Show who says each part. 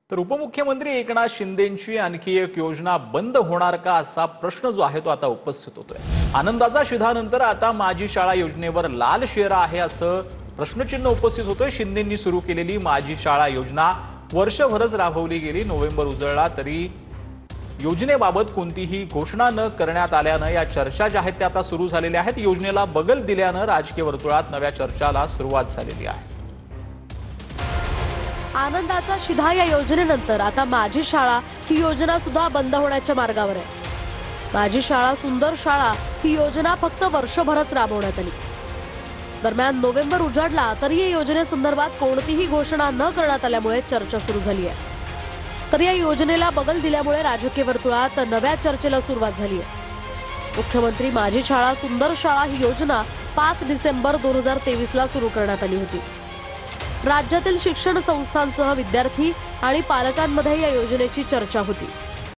Speaker 1: तर उपमुख्यमंत्री एकनाथ शिंदेंची आणखी एक योजना बंद होणार का असा प्रश्न जो आहे तो आता उपस्थित होतोय। आनंदाचा शिधानंतर आता माझी शाळा योजनेवर लाल शेरा आहे असं प्रश्नचिन्ह उपस्थित होतोय। शिंदेंनी सुरू केलेली माझी शाळा योजना वर्षभरच राबवली गेली। नोव्हेंबर उजळला तरी योजनेबाबत कोणतीही घोषणा न करण्यात आल्याने या चर्चा ज्या आहेत त्या आता सुरू झालेल्या आहेत। योजनेला बगल दिल्याने राजकीय वर्तुळात नव्या चर्चाला सुरुवात झालेली आहे।
Speaker 2: आनंदाचा शिधा या योजनेनंतर आता माझी शाळा ही योजना सुद्धा बंद होण्याच्या मार्गावर आहे। माझी शाळा सुंदर शाळा ही योजना फक्त वर्षभरच राबवण्यात आली। दरम्यान नोव्हेंबर उजाडला तरी या योजनेसंदर्भात कोणतीही घोषणा न करण्यात आल्यामुळे चर्चा सुरू झाली आहे। तर या योजनेला बगल दिल्यामुळे राजकीय वर्तुळात नव्या चर्चेला सुरुवात झाली आहे। मुख्यमंत्री माझी शाळा सुंदर शाळा ही योजना 5 डिसेंबर 2023 ला सुरू करण्यात आली होती। राज्यातील शिक्षण संस्थांसह विद्यार्थी आणि पालकांमध्ये या योजनेची चर्चा होती।